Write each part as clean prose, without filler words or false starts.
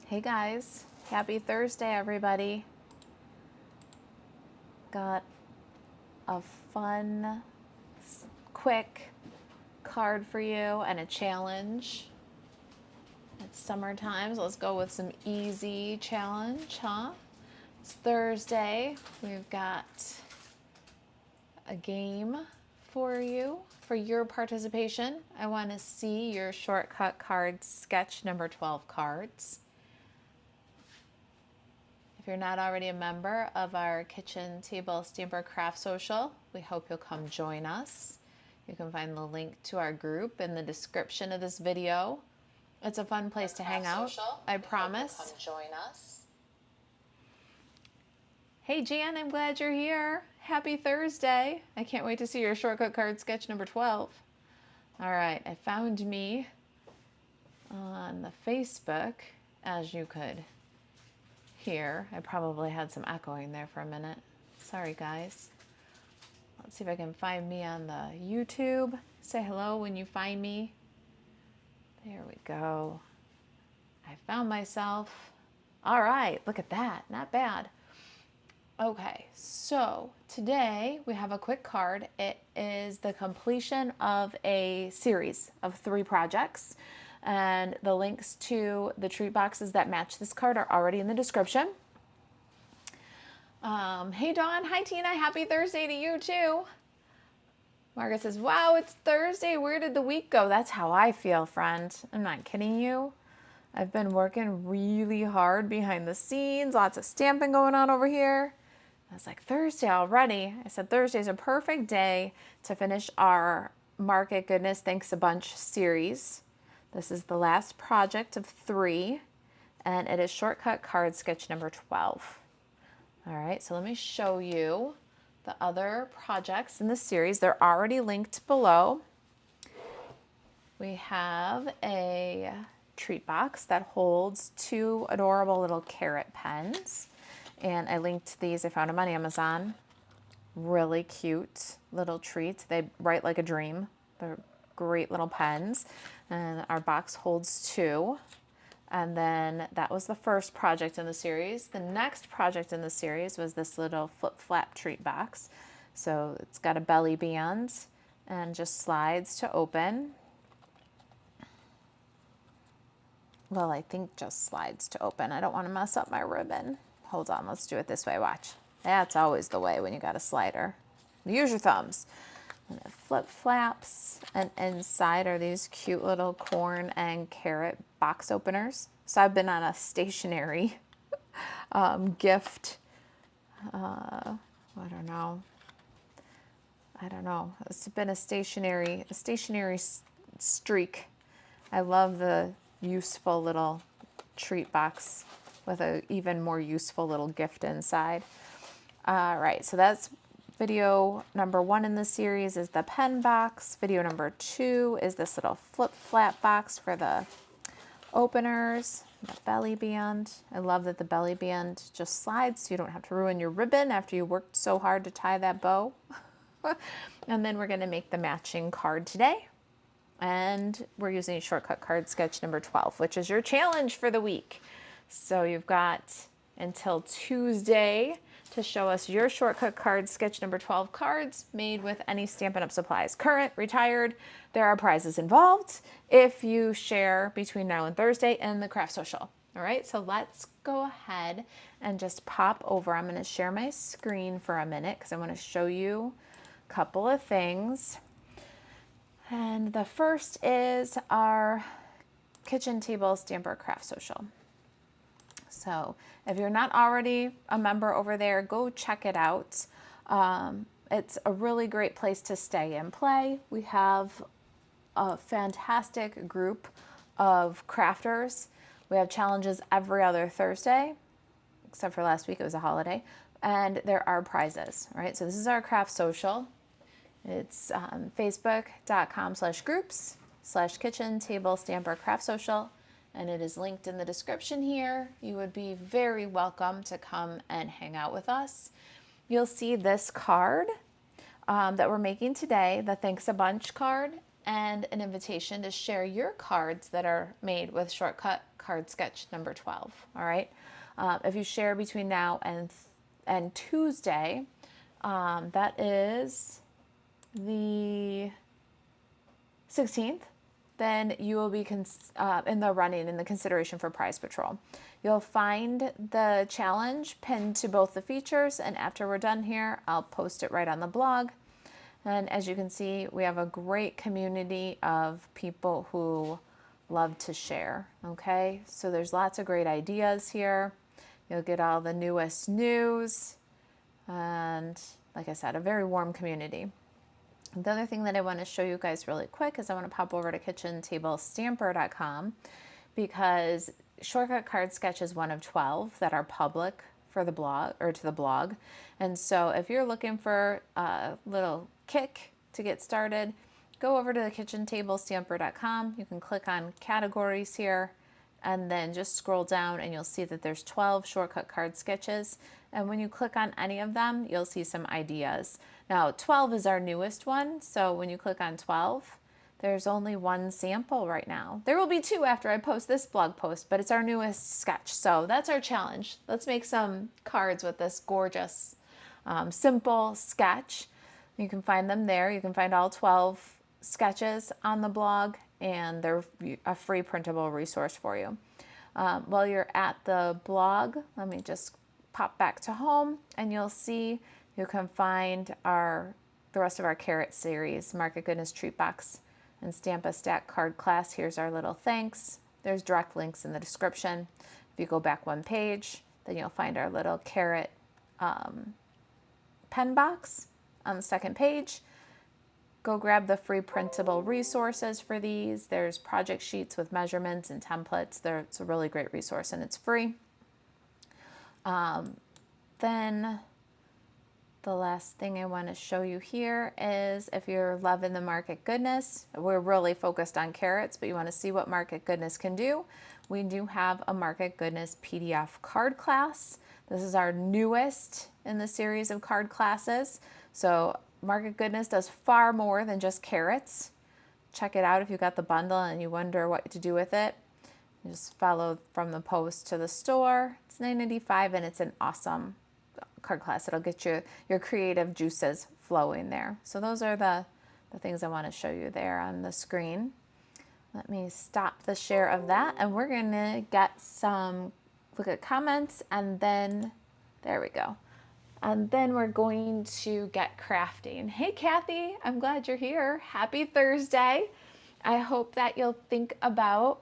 Hey guys, happy Thursday everybody. Got a fun, quick card for you and a challenge. It's summertime, so let's go with some easy challenge, huh? It's Thursday. We've got a game for you, for your participation. I want to see your shortcut cards, sketch number 12 cards. If you're not already a member of our Kitchen Table Stamper Craft Social, we hope you'll come join us. You can find the link to our group in the description of this video. It's a fun place to hang out, I promise. Come join us. Hey Jan, I'm glad you're here. Happy Thursday. I can't wait to see your shortcut card sketch number 12. All right, I found me on the Facebook, as you could hear. I probably had some echoing there for a minute. Sorry guys. Let's see if I can find me on the YouTube. Say hello when you find me. There we go. I found myself. All right, look at that. Not bad. Okay, so today we have a quick card. It is the completion of a series of 3 projects. And the links to the treat boxes that match this card are already in the description. Hey Dawn, hi Tina, happy Thursday to you too. Margaret says, wow, it's Thursday, where did the week go? That's how I feel, friend. I'm not kidding you. I've been working really hard behind the scenes, lots of stamping going on over here. I was like, Thursday already? I said, Thursday's a perfect day to finish our Market Goodness Thanks a Bunch series. This is the last project of 3, and it is shortcut card sketch number 12. All right, so let me show you the other projects in the series. They're already linked below. We have a treat box that holds 2 adorable little carrot pens, and I linked these. I found them on Amazon. Really cute little treats. They write like a dream. They're great little pens. And our box holds 2. And then that was the first project in the series. The next project in the series was this little flip-flap treat box. So it's got a belly band and just slides to open. Well, I think just slides to open. I don't want to mess up my ribbon. Hold on, let's do it this way, watch. That's always the way when you got a slider. Use your thumbs. And it flip flaps, and inside are these cute little corn and carrot box openers. So I've been on a stationery gift, I don't know. It's been a stationery streak. I love the useful little treat box with a even more useful little gift inside. All right, so that's video number 1 in the series is the pen box. Video number 2 is this little flip-flap box for the openers, the belly band. I love that the belly band just slides so you don't have to ruin your ribbon after you worked so hard to tie that bow. And then we're going to make the matching card today. And we're using shortcut card sketch number 12, which is your challenge for the week. So you've got until Tuesday to show us your shortcut card sketch number 12 cards made with any Stampin' Up! Supplies. Current, retired, there are prizes involved if you share between now and Thursday in the Craft Social. All right, so let's go ahead and just pop over. I'm going to share my screen for a minute because I want to show you a couple of things. And the first is our Kitchen Table Stamper Craft Social. So if you're not already a member over there, go check it out. It's a really great place to stay and play. We have a fantastic group of crafters. We have challenges every other Thursday, except for last week, it was a holiday. And there are prizes, right? So this is our Craft Social. It's facebook.com/groups/kitchen table stamper craft social. And it is linked in the description here. You would be very welcome to come and hang out with us. You'll see this card that we're making today, the Thanks a Bunch card, and an invitation to share your cards that are made with shortcut card sketch number 12. All right. If you share between now and Tuesday, that is the 16th, then you will be in the running in the consideration for prize patrol. You'll find the challenge pinned to both the features, and after we're done here, I'll post it right on the blog. And as you can see, we have a great community of people who love to share. Okay, so there's lots of great ideas here. You'll get all the newest news, and like I said, a very warm community. The other thing that I want to show you guys really quick is I want to pop over to kitchentablestamper.com, because Shortcut Card Sketch is one of 12 that are public for the blog, or to the blog. And so if you're looking for a little kick to get started, go over to the kitchentablestamper.com. You can click on categories here and then just scroll down and you'll see that there's 12 shortcut card sketches. And when you click on any of them, you'll see some ideas. Now, 12 is our newest one. So when you click on 12, there's only one sample right now. There will be two after I post this blog post, but it's our newest sketch. So that's our challenge. Let's make some cards with this gorgeous, simple sketch. You can find them there. You can find all 12 sketches on the blog, and they're a free printable resource for you. While you're at the blog, let me just pop back to home, and you'll see you can find the rest of our carrot series, Market Goodness Treat Box and Stamp a Stack card class. Here's our little thanks. There's direct links in the description. If you go back one page, then you'll find our little carrot pen box on the second page. Go grab the free printable resources for these. There's project sheets with measurements and templates. It's a really great resource and it's free. Then the last thing I want to show you here is if you're loving the Market Goodness, we're really focused on carrots, but you want to see what Market Goodness can do. We do have a Market Goodness PDF card class. This is our newest in the series of card classes. So Market Goodness does far more than just carrots. Check it out if you got the bundle and you wonder what to do with it. You just follow from the post to the store. It's $9.95 and it's an awesome card class. It'll get your creative juices flowing there. So those are the things I want to show you there on the screen. Let me stop the share of that, and we're going to get some look at comments, and then there we go. And then we're going to get crafting. Hey Kathy, I'm glad you're here. Happy Thursday. I hope that you'll think about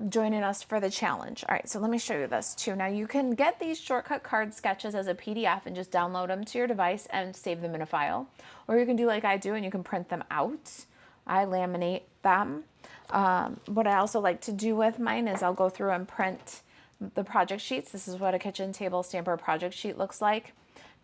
joining us for the challenge. All right, so let me show you this too. Now you can get these shortcut card sketches as a PDF and just download them to your device and save them in a file. Or you can do like I do and you can print them out. I laminate them. What I also like to do with mine is I'll go through and print the project sheets. This is what a kitchen table stamper project sheet looks like.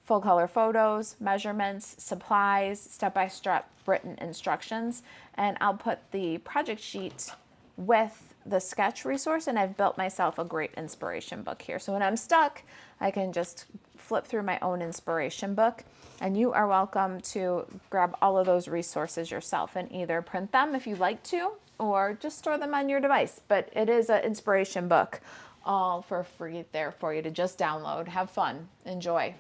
Full color photos, measurements, supplies, step-by-step written instructions. And I'll put the project sheet with the sketch resource, and I've built myself a great inspiration book here. So when I'm stuck, I can just flip through my own inspiration book, and you are welcome to grab all of those resources yourself and either print them if you like to, or just store them on your device. But it is an inspiration book, all for free there for you to just download. Have fun. Enjoy.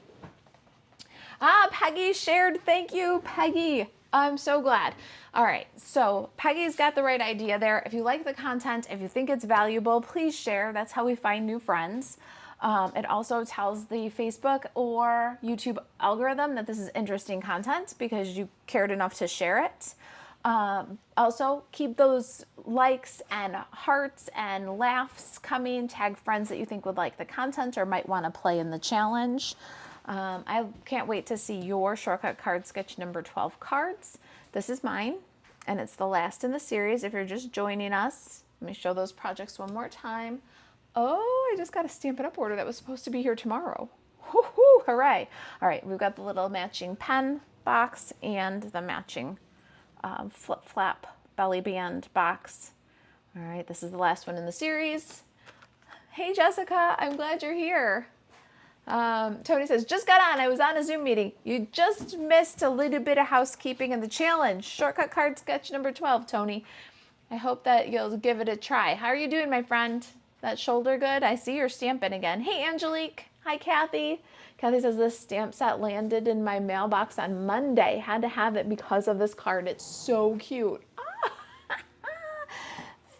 Peggy shared. Thank you, Peggy. I'm so glad. All right, so Peggy's got the right idea there. If you like the content, if you think it's valuable, please share. That's how we find new friends. It also tells the Facebook or YouTube algorithm that this is interesting content because you cared enough to share it. Also, keep those likes and hearts and laughs coming. Tag friends that you think would like the content or might want to play in the challenge. I can't wait to see your shortcut card sketch number 12 cards. This is mine, and it's the last in the series. If you're just joining us, let me show those projects one more time. Oh, I just got a Stampin' Up order that was supposed to be here tomorrow. Woohoo, hooray. All right, we've got the little matching pen box and the matching flip-flap belly band box. All right, this is the last one in the series. Hey, Jessica, I'm glad you're here. Tony says, just got on. I was on a Zoom meeting. You just missed a little bit of housekeeping in the challenge. Shortcut card sketch number 12, Tony. I hope that you'll give it a try. How are you doing, my friend? That shoulder good? I see you're stamping again. Hey, Angelique. Hi, Kathy. Kathy says, this stamp set landed in my mailbox on Monday. Had to have it because of this card. It's so cute.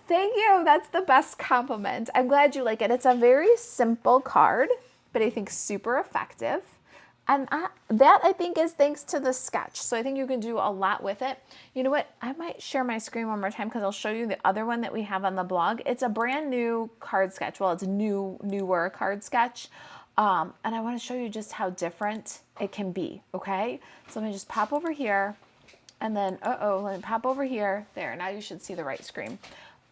Thank you. That's the best compliment. I'm glad you like it. It's a very simple card, but I think super effective. And that I think is thanks to the sketch. So I think you can do a lot with it. You know what? I might share my screen one more time because I'll show you the other one that we have on the blog. It's a brand new card sketch. Well, it's a newer card sketch. And I want to show you just how different it can be. Okay. So let me just pop over here and then, let me pop over here. There. Now you should see the right screen.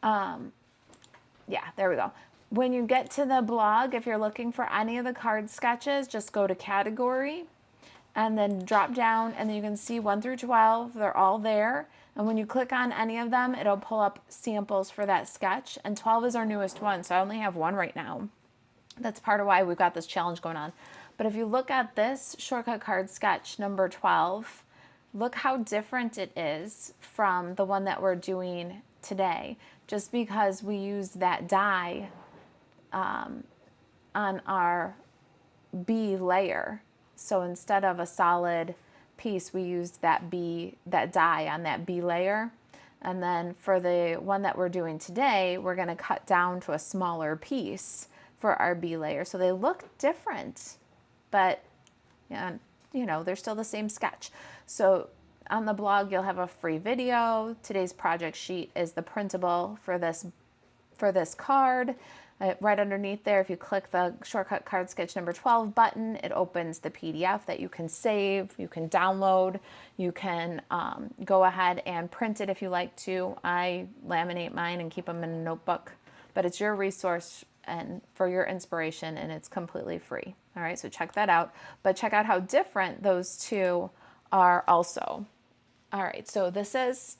Yeah, there we go. When you get to the blog, if you're looking for any of the card sketches, just go to category and then drop down and then you can see 1 through 12. They're all there. And when you click on any of them, it'll pull up samples for that sketch. And 12 is our newest one. So I only have one right now. That's part of why we've got this challenge going on. But if you look at this shortcut card sketch number 12, look how different it is from the one that we're doing today. Just because we used that die on our B layer. So instead of a solid piece, we used that die on that B layer. And then for the one that we're doing today, we're going to cut down to a smaller piece for our B layer. So they look different, but yeah, you know, they're still the same sketch. So on the blog, you'll have a free video. Today's project sheet is the printable for this card. Right underneath there, if you click the shortcut card sketch number 12 button, it opens the PDF that you can save, you can download, you can go ahead and print it if you like to. I laminate mine and keep them in a notebook, but it's your resource and for your inspiration, and it's completely free. All right, so check that out, but check out how different those two are also. All right, so this is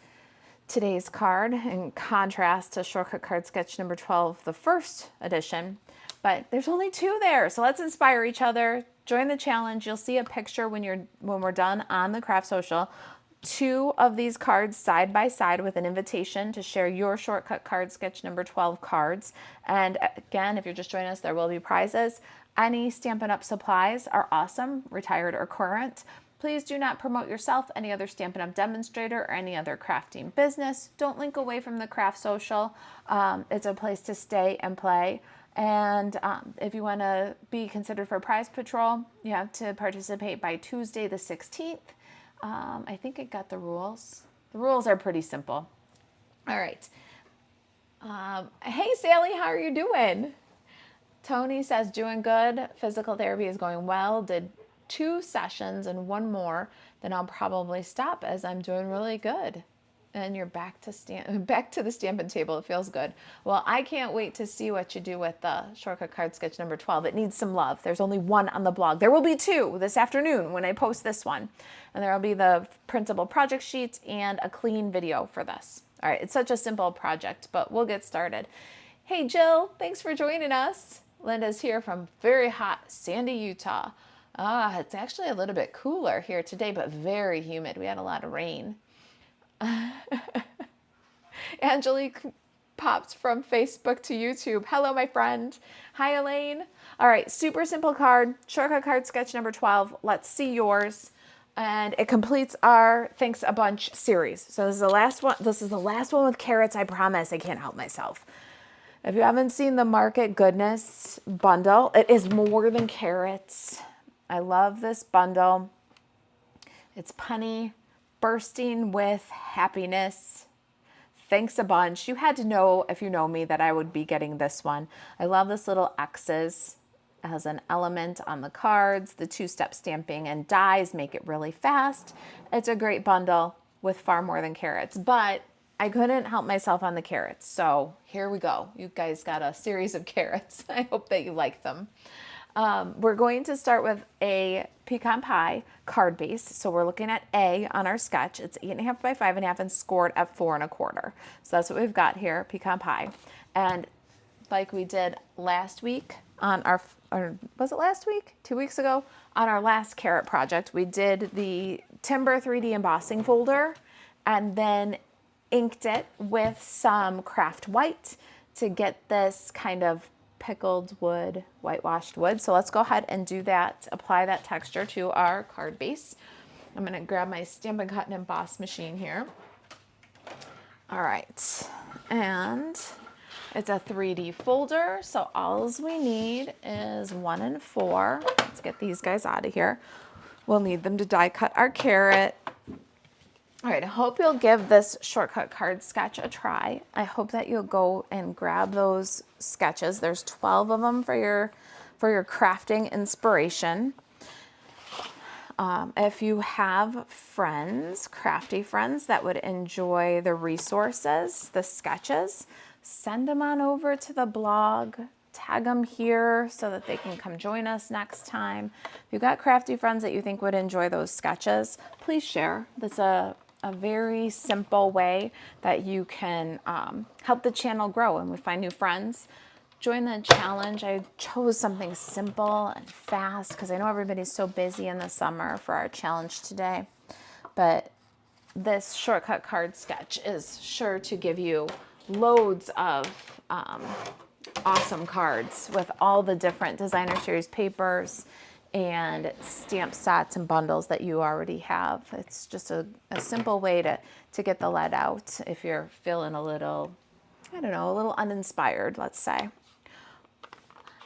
today's card in contrast to shortcut card sketch number 12, the first edition, but there's only 2 there. So let's inspire each other. Join the challenge. You'll see a picture when we're done on the Craft Social. 2 of these cards side by side with an invitation to share your shortcut card sketch number 12 cards. And again, if you're just joining us, there will be prizes. Any Stampin' Up! Supplies are awesome, retired or current. Please do not promote yourself, any other Stampin' Up! Demonstrator, or any other crafting business. Don't link away from the Craft Social. It's a place to stay and play. And if you want to be considered for Prize Patrol, you have to participate by Tuesday the 16th. I think I got the rules. The rules are pretty simple. All right. Hey, Sally, how are you doing? Tony says, doing good. Physical therapy is going well. Did 2 sessions and 1 more, then I'll probably stop as I'm doing really good. And you're back to the Stampin' Table. It feels good. Well, I can't wait to see what you do with the shortcut card sketch number 12. It needs some love. There's only 1 on the blog. There will be 2 this afternoon when I post this one. And there will be the printable project sheet and a clean video for this. All right, it's such a simple project, but we'll get started. Hey, Jill, thanks for joining us. Linda's here from very hot Sandy, Utah. It's actually a little bit cooler here today, but very humid. We had a lot of rain. Angelique popped from Facebook to YouTube. Hello, my friend. Hi, Elaine. All right, super simple card. Shortcut card sketch number 12. Let's see yours. And it completes our Thanks a Bunch series. So this is the last one. This is the last one with carrots. I promise I can't help myself. If you haven't seen the Market Goodness bundle, it is more than carrots. I love this bundle. It's punny, bursting with happiness. Thanks a bunch. You had to know, if you know me, that I would be getting this one. I love this little X's as an element on the cards. The 2-step stamping and dies make it really fast. It's a great bundle with far more than carrots, but I couldn't help myself on the carrots. So here we go. You guys got a series of carrots. I hope that you like them. We're going to start with a pecan pie card base. So we're looking at A on our sketch. It's 8.5 by 5.5 and scored at 4 1/4. So that's what we've got here, pecan pie. And like we did last week on our, or was it last week? 2 weeks ago? On our last carrot project, we did the Timber 3D embossing folder and then inked it with some craft white to get this kind of pickled wood, whitewashed wood. So let's go ahead and do that, apply that texture to our card base. I'm gonna grab my Stampin' Cut and Emboss machine here. All right, and it's a 3D folder, so all we need is 1 and 4. Let's get these guys out of here. We'll need them to die cut our carrot. All right, I hope you'll give this shortcut card sketch a try. I hope that you'll go and grab those sketches. There's 12 of them for your crafting inspiration. If you have friends, crafty friends that would enjoy the resources, the sketches, send them on over to the blog, tag them here so that they can come join us next time. If you've got crafty friends that you think would enjoy those sketches, please share. That's a very simple way that you can help the channel grow and we find new friends. Join the challenge. I chose something simple and fast because I know everybody's so busy in the summer for our challenge today. But this shortcut card sketch is sure to give you loads of awesome cards with all the different designer series papers and stamp sets and bundles that you already have. It's just a simple way to get the lead out if you're feeling a little, I don't know, a little uninspired, let's say.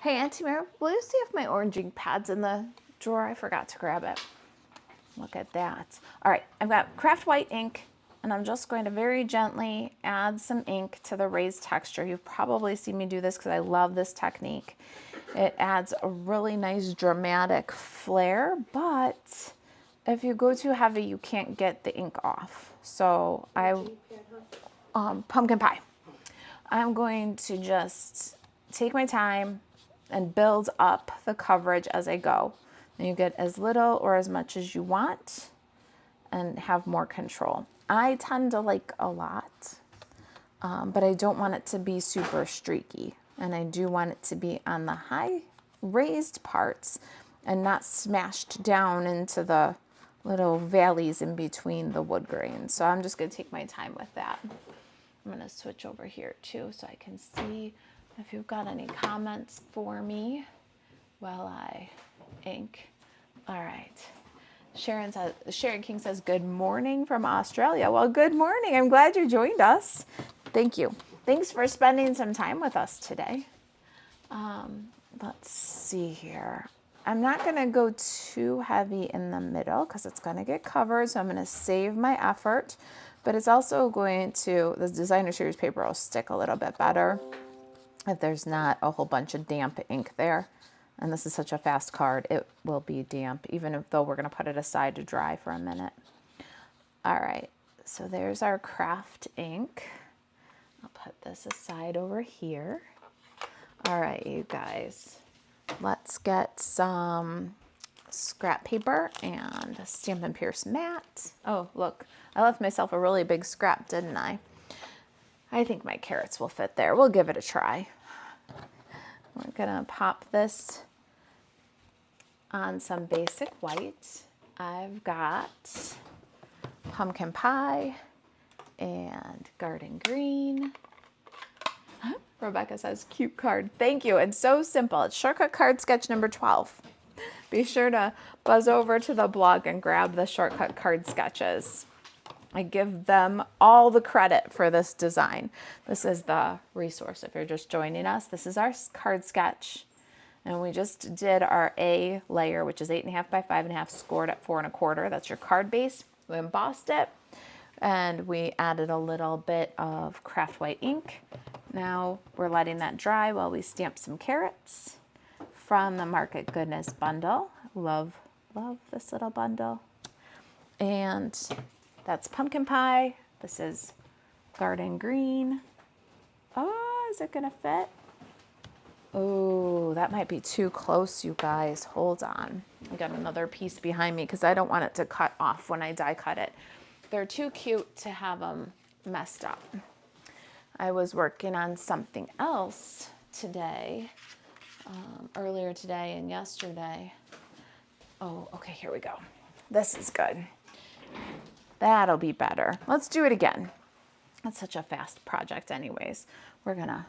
Hey, Auntie Mary, will you see if my orange ink pad's in the drawer? I forgot to grab it. Look at that. All right, I've got craft white ink, and I'm just going to very gently add some ink to the raised texture. You've probably seen me do this because I love this technique. It adds a really nice dramatic flair, but if you go too heavy, you can't get the ink off. So pumpkin pie. I'm going to just take my time and build up the coverage as I go. And you get as little or as much as you want and have more control. I tend to like a lot, but I don't want it to be super streaky. And I do want it to be on the high raised parts and not smashed down into the little valleys in between the wood grains. So I'm just gonna take my time with that. I'm gonna switch over here too so I can see if you've got any comments for me while I ink. All right. Sharon King says, good morning from Australia. Well, good morning. I'm glad you joined us. Thank you. Thanks for spending some time with us today. Let's see here. I'm not going to go too heavy in the middle because it's going to get covered. So I'm going to save my effort, but it's also going to, the designer series paper will stick a little bit better if there's not a whole bunch of damp ink there. And this is such a fast card, it will be damp, even though we're going to put it aside to dry for a minute. All right, so there's our craft ink. I'll put this aside over here. All right, you guys, let's get some scrap paper and a Stampin' Pierce mat. Oh, look, I left myself a really big scrap, didn't I? I think my carrots will fit there. We'll give it a try. We're gonna pop this on some basic white. I've got pumpkin pie and garden green. Rebecca says, cute card. Thank you. It's so simple. It's shortcut card sketch number 12. Be sure to buzz over to the blog and grab the shortcut card sketches. I give them all the credit for this design. This is the resource. If you're just joining us, this is our card sketch. And we just did our A layer, which is 8.5 by 5.5, scored at 4 1/4. That's your card base. We embossed it and we added a little bit of craft white ink. Now we're letting that dry while we stamp some carrots from the Market Goodness bundle. Love this little bundle. And that's pumpkin pie. This is garden green. Oh, is it gonna fit? Oh, that might be too close, you guys. Hold on. I got another piece behind me because I don't want it to cut off when I die cut it. They're too cute to have them messed up. I was working on something else today, earlier today and yesterday. Oh, okay, here we go. This is good. That'll be better. Let's do it again. That's such a fast project anyways. We're gonna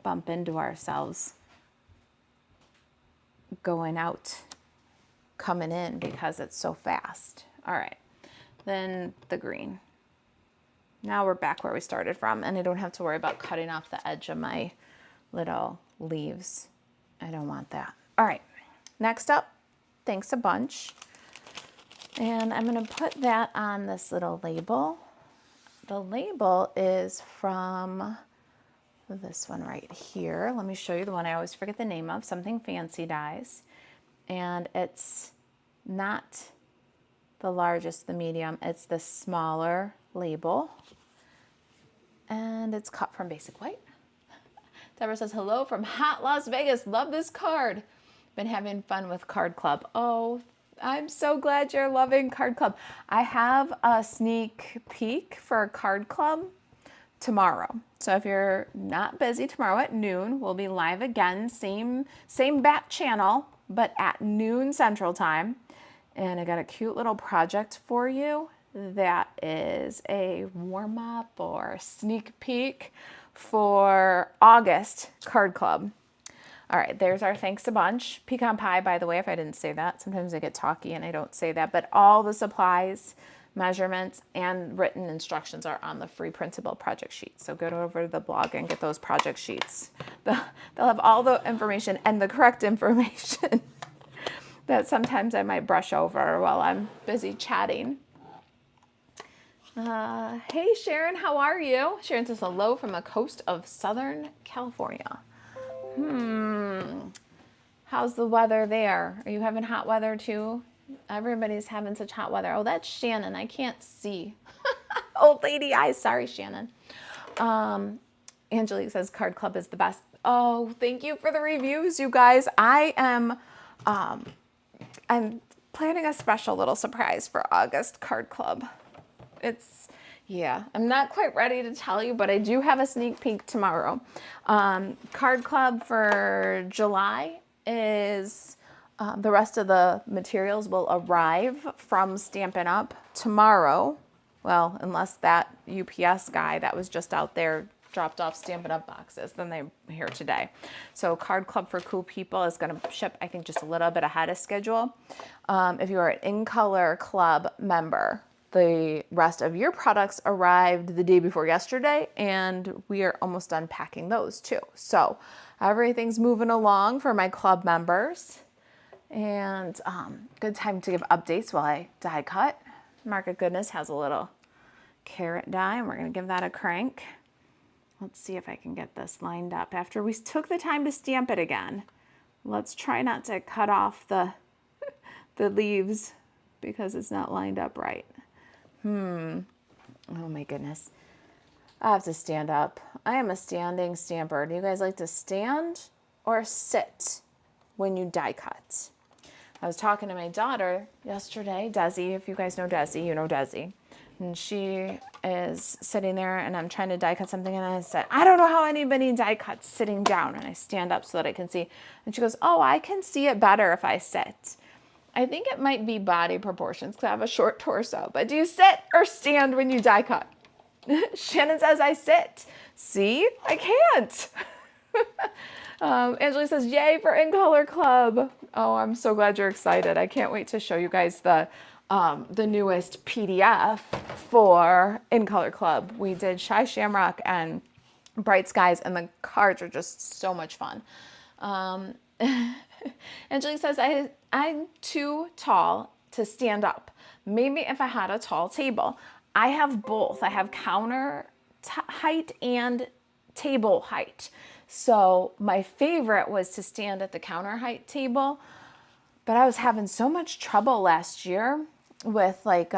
bump into ourselves going out, coming in because it's so fast. All right, then the green. Now we're back where we started from, and I don't have to worry about cutting off the edge of my little leaves. I don't want that. All right, next up, thanks a bunch. And I'm gonna put that on this little label. The label is from this one right here. Let me show you the one I always forget the name of, Something Fancy Dies. And it's not the largest, the medium, it's the smaller label. And it's cut from Basic White. Deborah says, hello from hot Las Vegas. Love this card. Been having fun with Card Club. Oh, I'm so glad you're loving Card Club. I have a sneak peek for Card Club tomorrow. So if you're not busy tomorrow at noon, we'll be live again, same bat channel, but at noon Central Time. And I got a cute little project for you that is a warm-up or sneak peek for August Card Club. All right, there's our thanks a bunch. Pecan pie, by the way, if I didn't say that. Sometimes I get talky and I don't say that, but all the supplies, measurements, and written instructions are on the free printable project sheet. So go over to the blog and get those project sheets. They'll have all the information and the correct information that sometimes I might brush over while I'm busy chatting. Hey Sharon, how are you? Sharon says hello from the coast of Southern California. How's the weather there? Are you having hot weather too? Everybody's having such hot weather. Oh, that's Shannon. I can't see. Old lady eyes. Sorry, Shannon. Angelique says Card Club is the best. Oh, thank you for the reviews, you guys. I'm planning a special little surprise for August Card Club. Yeah, I'm not quite ready to tell you, but I do have a sneak peek tomorrow. Card Club for July is, the rest of the materials will arrive from Stampin' Up tomorrow. Well, unless that UPS guy that was just out there dropped off Stampin' Up boxes, then they're here today. So Card Club for Cool People is gonna ship, I think, just a little bit ahead of schedule. If you are an In Color Club member, the rest of your products arrived the day before yesterday, and we are almost done packing those too. So everything's moving along for my club members, and good time to give updates while I die cut. Market Goodness has a little carrot die, and we're gonna give that a crank. Let's see if I can get this lined up. After we took the time to stamp it again, let's try not to cut off the leaves because it's not lined up right. Oh my goodness. I have to stand up. I am a standing stamper. Do you guys like to stand or sit when you die cut? I was talking to my daughter yesterday, Desi. If you guys know Desi, you know Desi. And she is sitting there and I'm trying to die cut something, and I said, I don't know how anybody die cuts sitting down, and I stand up so that I can see. And she goes, oh, I can see it better if I sit. I think it might be body proportions because I have a short torso, but do you sit or stand when you die cut? Shannon says I sit. See, I can't. Angela says, yay for In Color Club. Oh, I'm so glad you're excited. I can't wait to show you guys the newest PDF for In Color Club. We did Shy Shamrock and Bright Skies, and the cards are just so much fun. Angelique says, I'm too tall to stand up. Maybe if I had a tall table. I have both. I have counter height and table height. So my favorite was to stand at the counter height table, but I was having so much trouble last year with like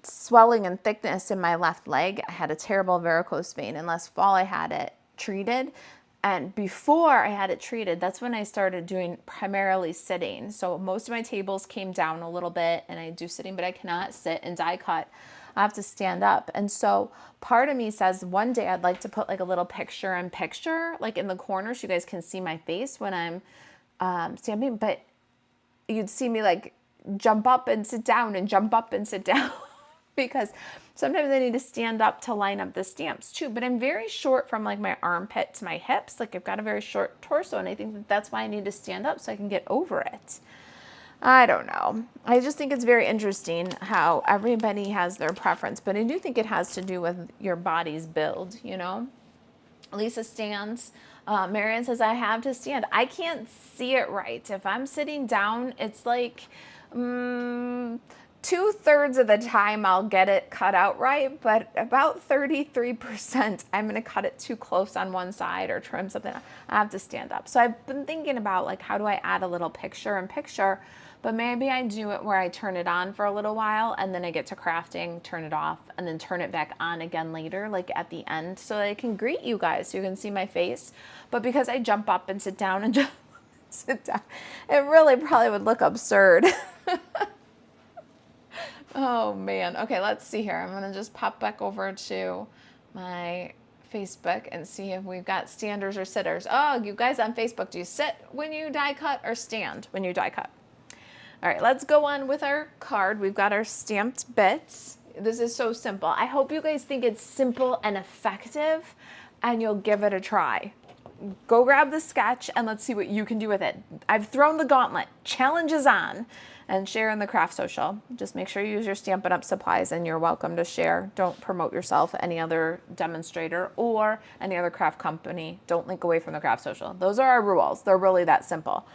swelling and thickness in my left leg. I had a terrible varicose vein, and last fall I had it treated. And before I had it treated, that's when I started doing primarily sitting. So most of my tables came down a little bit and I do sitting, but I cannot sit and die cut. I have to stand up. And so part of me says one day I'd like to put like a little picture in picture, like in the corner, so you guys can see my face when I'm stamping, but you'd see me like jump up and sit down and jump up and sit down because sometimes I need to stand up to line up the stamps too. But I'm very short from like my armpit to my hips. Like I've got a very short torso, and I think that that's why I need to stand up so I can get over it. I don't know. I just think it's very interesting how everybody has their preference, but I do think it has to do with your body's build, you know? Lisa stands. Marianne says, I have to stand. I can't see it right. If I'm sitting down, it's like 2/3 of the time I'll get it cut out right, but about 33% I'm going to cut it too close on one side or trim something. I have to stand up. So I've been thinking about like, how do I add a little picture in picture? But maybe I do it where I turn it on for a little while and then I get to crafting, turn it off, and then turn it back on again later, like at the end, so that I can greet you guys so you can see my face. But because I jump up and sit down and just sit down, it really probably would look absurd. Oh man. Okay, let's see here. I'm gonna just pop back over to my Facebook and see if we've got standers or sitters. Oh, you guys on Facebook, do you sit when you die cut or stand when you die cut? All right, let's go on with our card. We've got our stamped bits. This is so simple. I hope you guys think it's simple and effective and you'll give it a try. Go grab the sketch and let's see what you can do with it. I've thrown the gauntlet. Challenge is on. And share in the craft social. Just make sure you use your Stampin' Up supplies and you're welcome to share. Don't promote yourself, any other demonstrator or any other craft company. Don't link away from the craft social. Those are our rules. They're really that simple.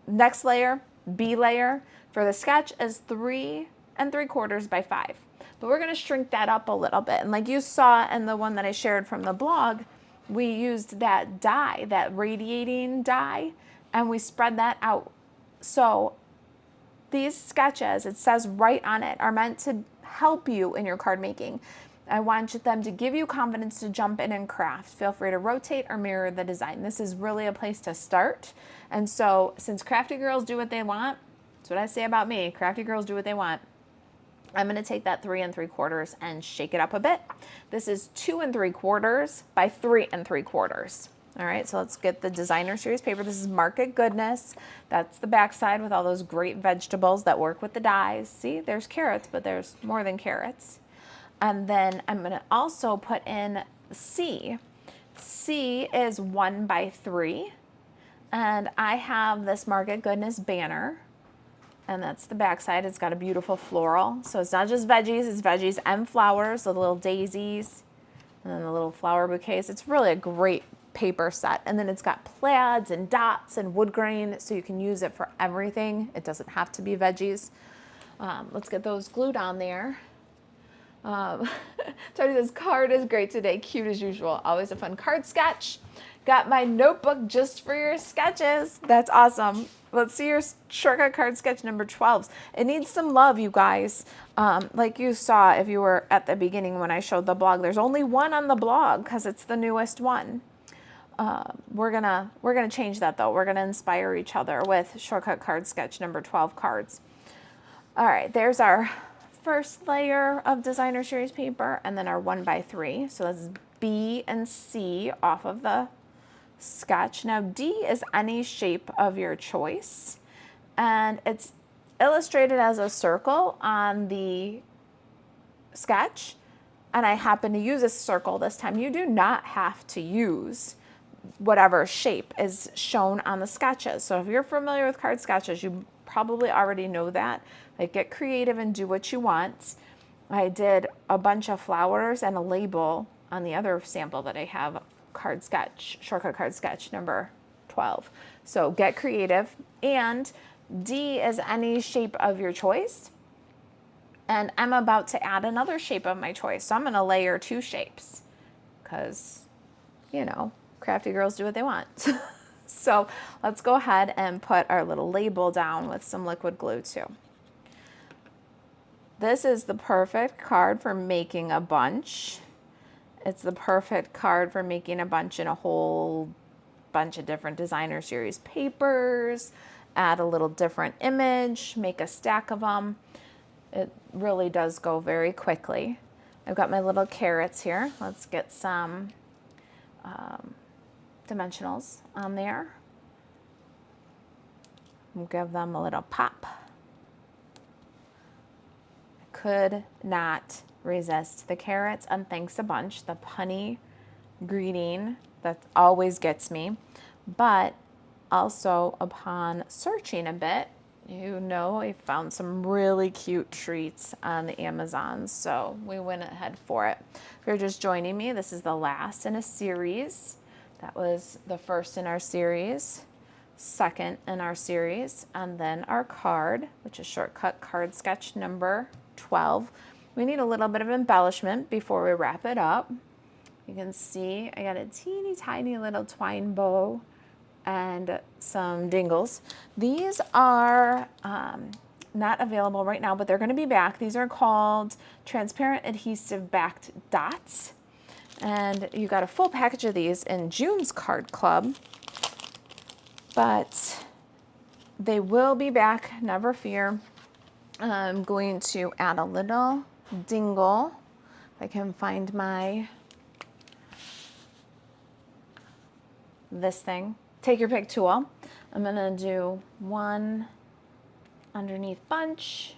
Next layer, B layer for the sketch is 3 3/4 by 5. But we're gonna shrink that up a little bit. And like you saw in the one that I shared from the blog, we used that die, that radiating die, and we spread that out. So these sketches, it says right on it, are meant to help you in your card making. I want them to give you confidence to jump in and craft. Feel free to rotate or mirror the design. This is really a place to start. And so since crafty girls do what they want, that's what I say about me, crafty girls do what they want. I'm going to take that 3 3/4 and shake it up a bit. This is 2 3/4 by 3 3/4. All right, so let's get the designer series paper. This is Market Goodness. That's the back side with all those great vegetables that work with the dies. See, there's carrots, but there's more than carrots. And then I'm gonna also put in C. C is 1 by 3. And I have this Market Goodness banner. And that's the back side. It's got a beautiful floral. So it's not just veggies, it's veggies and flowers, the little daisies, and then the little flower bouquets. It's really a great paper set. And then it's got plaids and dots and wood grain, so you can use it for everything. It doesn't have to be veggies. Let's get those glued on there. Tony says, card is great today, cute as usual. Always a fun card sketch. Got my notebook just for your sketches. That's awesome. Let's see your shortcut card sketch number 12. It needs some love, you guys. Like you saw if you were at the beginning when I showed the blog, there's only one on the blog because it's the newest one. We're gonna change that though. We're gonna inspire each other with shortcut card sketch number 12 cards. All right, there's our first layer of designer series paper and then our 1 by 3. So that's B and C off of the sketch. Now D is any shape of your choice, and it's illustrated as a circle on the sketch, and I happen to use a circle this time. You do not have to use whatever shape is shown on the sketches. So if you're familiar with card sketches, you probably already know that. Like, get creative and do what you want. I did a bunch of flowers and a label on the other sample that I have, card sketch, shortcut card sketch number 12. So get creative. And D is any shape of your choice. And I'm about to add another shape of my choice. So I'm gonna layer 2 shapes because, you know, crafty girls do what they want. So let's go ahead and put our little label down with some liquid glue too. This is the perfect card for making a bunch. It's the perfect card for making a bunch in a whole bunch of different designer series papers, add a little different image, make a stack of them. It really does go very quickly. I've got my little carrots here. Let's get some dimensionals on there. We'll give them a little pop. I could not resist the carrots, and thanks a bunch. The punny greeting, that always gets me. But also, upon searching a bit, you know, I found some really cute treats on the Amazon, so we went ahead for it. If you're just joining me, this is the last in a series. That was the first in our series, second in our series, and then our card, which is shortcut card sketch number 12. We need a little bit of embellishment before we wrap it up. You can see I got a teeny tiny little twine bow and some dingles. These are not available right now, but they're going to be back. These are called transparent adhesive backed dots. And you got a full package of these in June's card club, but they will be back, never fear. I'm going to add a little dingle. If I can find this thing. Take your pick tool. I'm gonna do one underneath bunch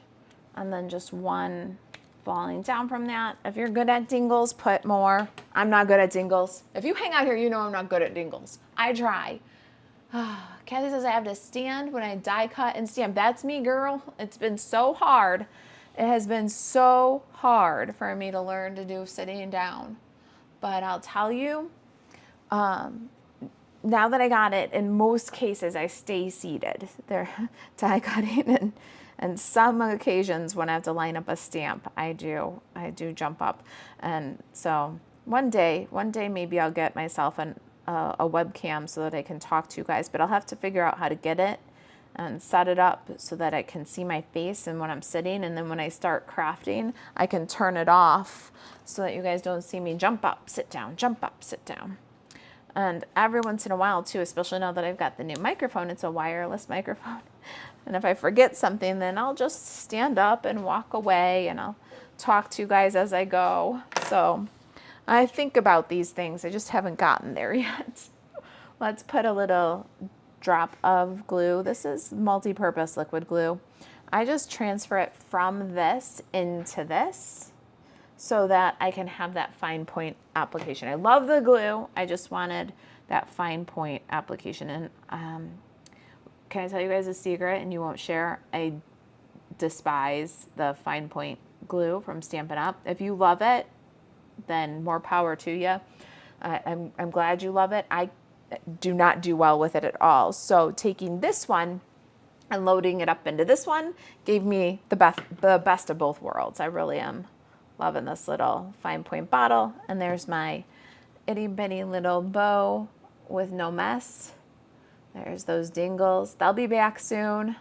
and then just one falling down from that. If you're good at dingles, put more. I'm not good at dingles. If you hang out here, you know I'm not good at dingles. I try. Kathy says I have to stand when I die cut and stamp. That's me, girl. It's been so hard. It has been so hard for me to learn to do sitting down. But I'll tell you, now that I got it, in most cases, I stay seated. They're die cutting, and some occasions when I have to line up a stamp, I do jump up. And so one day maybe I'll get myself a webcam so that I can talk to you guys, but I'll have to figure out how to get it and set it up so that I can see my face and when I'm sitting, and then when I start crafting, I can turn it off so that you guys don't see me jump up, sit down, jump up, sit down. And every once in a while too, especially now that I've got the new microphone, it's a wireless microphone. And if I forget something, then I'll just stand up and walk away and I'll talk to you guys as I go. So I think about these things. I just haven't gotten there yet. Let's put a little drop of glue. This is multi-purpose liquid glue. I just transfer it from this into this so that I can have that fine point application. I love the glue. I just wanted that fine point application. And can I tell you guys a secret and you won't share? I despise the fine point glue from Stampin' Up. If you love it, then more power to you. I'm glad you love it. I do not do well with it at all. So taking this one and loading it up into this one gave me the best of both worlds. I really am loving this little fine point bottle. And there's my itty bitty little bow with no mess. There's those dingles. They'll be back soon.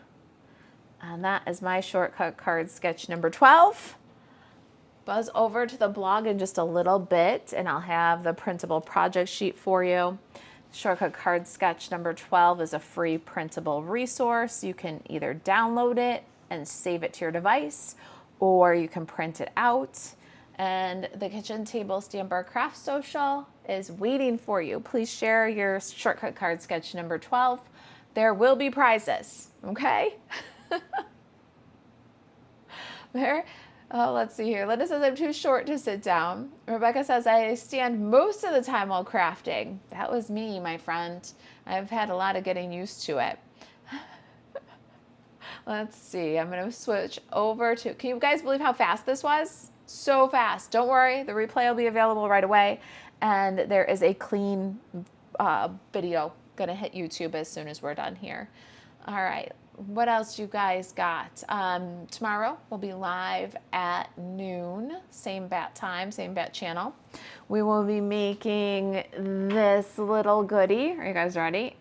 And that is my shortcut card sketch number 12. Buzz over to the blog in just a little bit and I'll have the printable project sheet for you. Shortcut card sketch number 12 is a free printable resource. You can either download it and save it to your device, or you can print it out. And the Kitchen Table Stamper Craft Social is waiting for you. Please share your shortcut card sketch number 12. There will be prizes, okay? Let's see here. Linda says I'm too short to sit down. Rebecca says I stand most of the time while crafting. That was me, my friend. I've had a lot of getting used to it. Let's see. I'm going to switch over to, can you guys believe how fast this was? So fast. Don't worry. The replay will be available right away. And there is a clean video going to hit YouTube as soon as we're done here. All right. What else you guys got? Tomorrow we'll be live at noon, same bat time, same bat channel. We will be making this little goodie. Are you guys ready?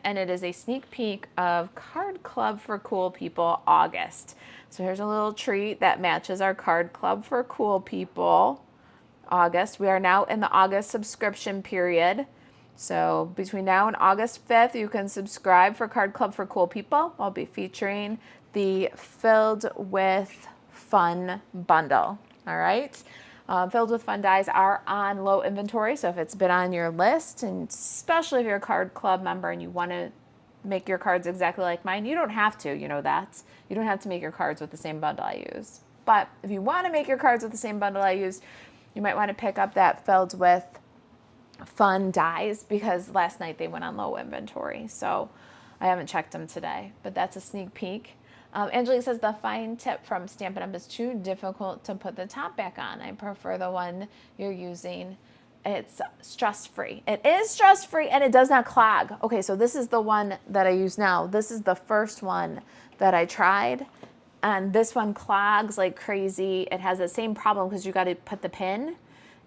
And it is a sneak peek of Card Club for Cool People August. So here's a little treat that matches our Card Club for Cool People August. We are now in the August subscription period. So between now and August 5th, you can subscribe for Card Club for Cool People. I'll be featuring the Filled with Fun bundle. All right. Filled with Fun dies are on low inventory. So if it's been on your list, and especially if you're a Card Club member and you want to make your cards exactly like mine, you don't have to, you know that. You don't have to make your cards with the same bundle I use. But if you want to make your cards with the same bundle I use, you might want to pick up that Filled with Fun dies, because last night they went on low inventory. So I haven't checked them today, but that's a sneak peek. Angelique says the fine tip from Stampin' Up! Is too difficult to put the top back on. I prefer the one you're using. It's stress-free. It is stress-free and it does not clog. Okay, so this is the one that I use now. This is the first one that I tried, and this one clogs like crazy. It has the same problem because you got to put the pin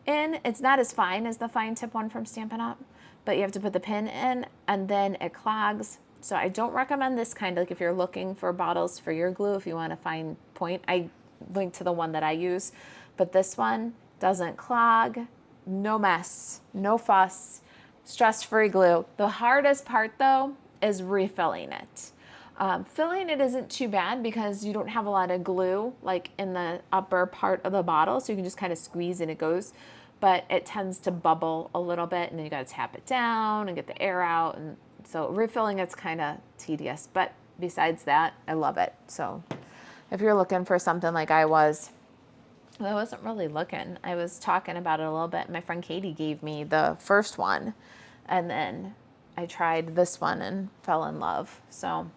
in. It's not as fine as the fine tip one from Stampin' Up!, but you have to put the pin in and then it clogs. So I don't recommend this kind. Like if you're looking for bottles for your glue, if you want a fine point, I linked to the one that I use, but this one doesn't clog, no mess, no fuss, stress-free glue. The hardest part though is refilling it. Filling it isn't too bad because you don't have a lot of glue like in the upper part of the bottle, so you can just kind of squeeze and it goes, but it tends to bubble a little bit and then you got to tap it down and get the air out, and so refilling it's kind of tedious, but besides that, I love it. So if you're looking for something like I wasn't really looking. I was talking about it a little bit. My friend Katie gave me the first one, and then I tried this one and fell in love. So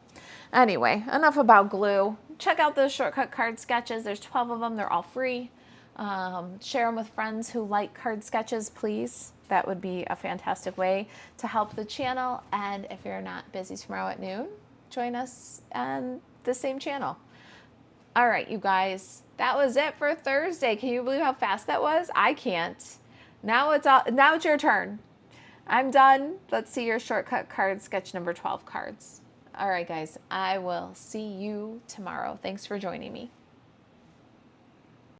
anyway, enough about glue. Check out those shortcut card sketches. There's 12 of them. They're all free. Share them with friends who like card sketches, please. That would be a fantastic way to help the channel. And if you're not busy tomorrow at noon, join us on the same channel. All right, you guys, that was it for Thursday. Can you believe how fast that was? I can't. Now it's your turn. I'm done. Let's see your shortcut card sketch number 12 cards. All right, guys, I will see you tomorrow. Thanks for joining me.